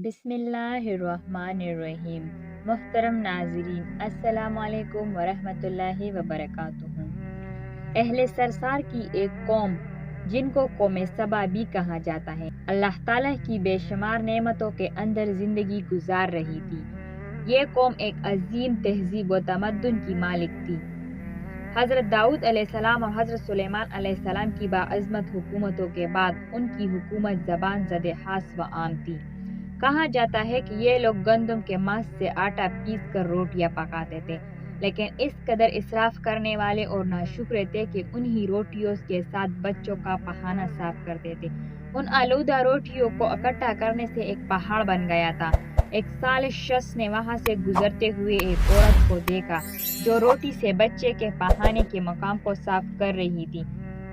بسم اللہ الرحمن الرحیم۔ محترم ناظرین، السلام علیکم ورحمۃ اللہ وبرکاتہ۔ اہل سرسار کی ایک قوم جن کو قوم سبا بھی کہا جاتا ہے، اللہ تعالیٰ کی بے شمار نعمتوں کے اندر زندگی گزار رہی تھی۔ یہ قوم ایک عظیم تہذیب و تمدن کی مالک تھی۔ حضرت داؤد علیہ السلام اور حضرت سلیمان علیہ السلام کی باعظمت حکومتوں کے بعد ان کی حکومت زبان زد خاص و عام تھی۔ کہا جاتا ہے کہ یہ لوگ گندم کے ماس سے آٹا پیس کر روٹیاں پکاتے تھے، لیکن اس قدر اسراف کرنے والے اور ناشکر تھے کہ انہی روٹیوں کے ساتھ بچوں کا پخانہ صاف کرتے تھے۔ ان آلودہ روٹیوں کو اکٹھا کرنے سے ایک پہاڑ بن گیا تھا۔ ایک صالح شخص نے وہاں سے گزرتے ہوئے ایک عورت کو دیکھا جو روٹی سے بچے کے پخانے کے مقام کو صاف کر رہی تھی۔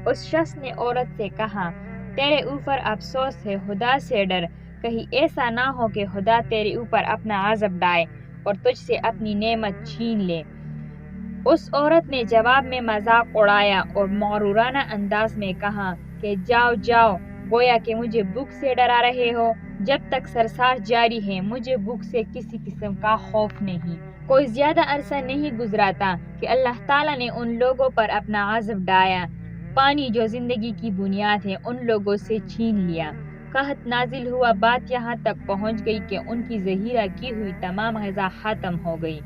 اس شخص نے عورت سے کہا، تیرے اوپر افسوس ہے، خدا سے ڈر، کہیں ایسا نہ ہو کہ خدا تیرے اوپر اپنا غضب ڈالے اور تجھ سے اپنی نعمت چھین لے۔ اس عورت نے جواب میں مذاق اڑایا اور مغرورانہ انداز میں کہا کہ جاؤ جاؤ، گویا کہ مجھے بھوک سے ڈرا رہے ہو۔ جب تک سرسار جاری ہے مجھے بھوک سے کسی قسم کا خوف نہیں۔ کوئی زیادہ عرصہ نہیں گزرا تھا کہ اللہ تعالیٰ نے ان لوگوں پر اپنا غضب ڈالا۔ پانی جو زندگی کی بنیاد ہے ان لوگوں سے چھین لیا۔ قحط نازل ہوا، بات یہاں تک پہنچ گئی کہ ان کی ذخیرہ کی ہوئی تمام غذا ختم ہو گئی۔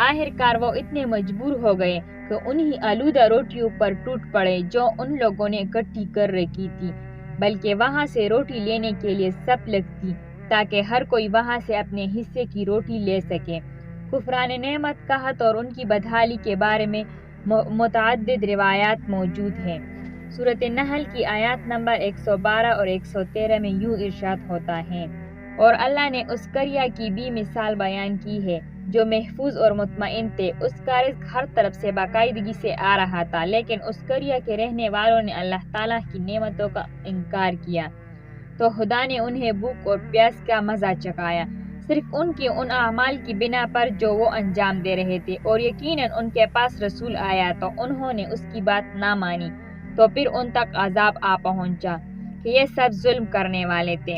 آخر کار وہ اتنے مجبور ہو گئے کہ انہی آلودہ روٹیوں پر ٹوٹ پڑے جو ان لوگوں نے اکٹھی کر رکھی تھی، بلکہ وہاں سے روٹی لینے کے لیے سب لگتی تاکہ ہر کوئی وہاں سے اپنے حصے کی روٹی لے سکے۔ کفران نعمت، قحط اور ان کی بدحالی کے بارے میں متعدد روایات موجود ہیں۔ سورۃ النحل کی آیات نمبر 112 اور 113 میں یوں ارشاد ہوتا ہے، اور اللہ نے اس قریہ کی بھی مثال بیان کی ہے جو محفوظ اور مطمئن تھے، اس کا رزق ہر طرف سے باقاعدگی سے آ رہا تھا، لیکن اس قریہ کے رہنے والوں نے اللہ تعالیٰ کی نعمتوں کا انکار کیا تو خدا نے انہیں بھوک اور پیاس کا مزہ چکھایا، صرف ان کے ان اعمال کی بنا پر جو وہ انجام دے رہے تھے، اور یقیناً ان کے پاس رسول آیا تو انہوں نے اس کی بات نہ مانی، تو پھر ان تک عذاب آ پہنچا کہ یہ سب ظلم کرنے والے تھے۔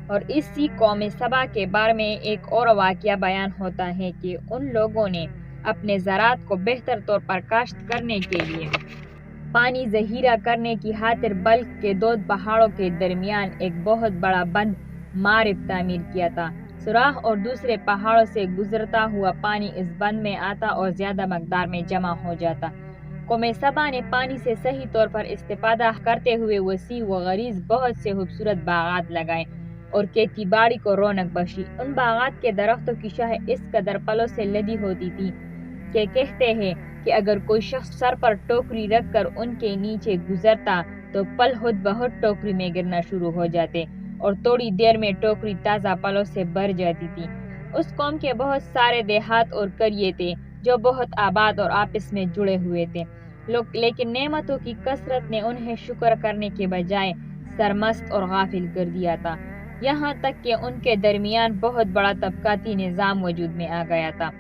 اور اسی قوم سبا کے بارے میں ایک اور واقعہ بیان ہوتا ہے کہ ان لوگوں نے اپنے زراعت کو بہتر طور پر کاشت کرنے کے لیے پانی ذخیرہ کرنے کی خاطر بلخ کے دو پہاڑوں کے درمیان ایک بہت بڑا بند معرب تعمیر کیا تھا۔ سوراخ اور دوسرے پہاڑوں سے گزرتا ہوا پانی اس بند میں آتا اور زیادہ مقدار میں جمع ہو جاتا۔ قوم سبا نے پانی سے صحیح طور پر استفادہ کرتے ہوئے وسیع و غلیظ بہت سے خوبصورت باغات لگائے اور کھیتی باڑی کو رونق بخشی۔ ان باغات کے درختوں کی شاخیں اس قدر پھلوں سے لدی ہوتی تھی کہ کہتے ہیں کہ اگر کوئی شخص سر پر ٹوکری رکھ کر ان کے نیچے گزرتا تو پھل خود بخود ٹوکری میں گرنا شروع ہو جاتے اور تھوڑی دیر میں ٹوکری تازہ پھلوں سے بھر جاتی تھی۔ اس قوم کے بہت سارے دیہات اور قریے تھے جو بہت آباد اور آپس میں جڑے ہوئے تھے، لیکن نعمتوں کی کثرت نے انہیں شکر کرنے کے بجائے سرمست اور غافل کر دیا تھا، یہاں تک کہ ان کے درمیان بہت بڑا طبقاتی نظام وجود میں آ گیا تھا۔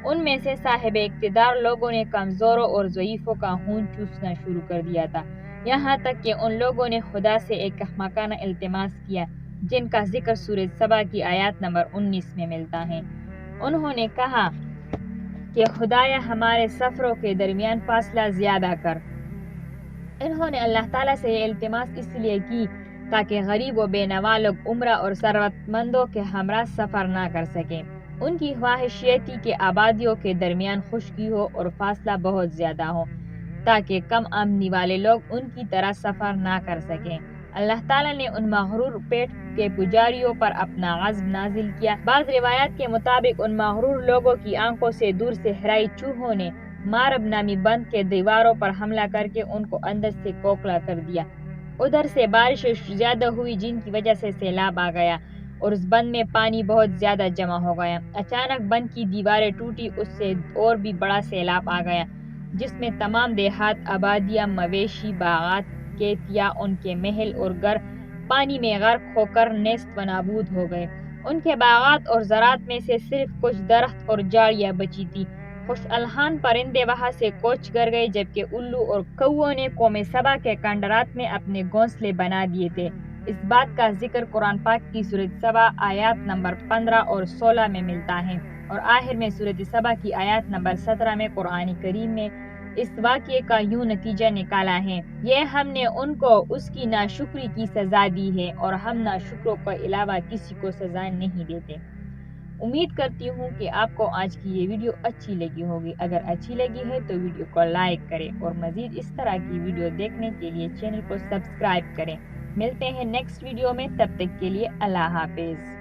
ان میں سے صاحب اقتدار لوگوں نے کمزوروں اور ضعیفوں کا خون چوسنا شروع کر دیا تھا، یہاں تک کہ ان لوگوں نے خدا سے ایک احمقانہ التماس کیا جن کا ذکر سورۃ سبا کی آیات نمبر 19 میں ملتا ہے۔ انہوں نے کہا کہ خدایا ہمارے سفروں کے درمیان فاصلہ زیادہ کر۔ انہوں نے اللہ تعالیٰ سے یہ التماس اس لیے کی تاکہ غریب و بے نوا لوگ عمرہ اور ثروت مندوں کے ہمراہ سفر نہ کر سکیں۔ ان کی خواہش یہ تھی کہ آبادیوں کے درمیان خشکی ہو اور فاصلہ بہت زیادہ ہو تاکہ کم آمدنی والے لوگ ان کی طرح سفر نہ کر سکیں۔ اللہ تعالیٰ نے ان مغرور پیٹ کے پجاریوں پر اپنا غضب نازل کیا۔ بعض روایات کے مطابق ان مغرور لوگوں کی آنکھوں سے دور صحرائی چوہوں نے معرب نامی بند کے دیواروں پر حملہ کر کے ان کو اندر سے کھوکھلا کر دیا۔ ادھر سے بارش زیادہ ہوئی جن کی وجہ سے سیلاب آ گیا اور اس بند میں پانی بہت زیادہ جمع ہو گیا۔ اچانک بند کی دیواریں ٹوٹی، اس سے اور بھی بڑا سیلاب آ گیا جس میں تمام دیہات، آبادیاں، مویشی، باغات، کھیتیاں، ان کے محل اور گھر پانی میں غرق ہو کر نیست و نابود ہو گئے۔ ان کے باغات اور زراعت میں سے صرف کچھ درخت اور جھاڑیاں بچی تھی۔ خوش الحان پرندے وہاں سے کوچ کر گئے، جبکہ الو اور کووں نے قوم سبا کے کنڈرات میں اپنے گھونسلے بنا دیے تھے۔ اس بات کا ذکر قرآن پاک کی سورۃ سبا آیات نمبر 15 اور 16 میں ملتا ہے، اور آخر میں سورۃ سبا کی آیات نمبر 17 میں قرآن کریم میں اس واقعے کا یوں نتیجہ نکالا ہے: یہ ہم نے ان کو اس کی ناشکری کی سزا دی ہے اور ہم ناشکروں کے علاوہ کسی کو سزا نہیں دیتے۔ امید کرتی ہوں کہ آپ کو آج کی یہ ویڈیو اچھی لگی ہوگی۔ اگر اچھی لگی ہے تو ویڈیو کو لائک کریں اور مزید اس طرح کی ویڈیو دیکھنے کے لیے چینل کو سبسکرائب کریں۔ ملتے ہیں نیکسٹ ویڈیو میں، تب تک کے لیے اللہ حافظ۔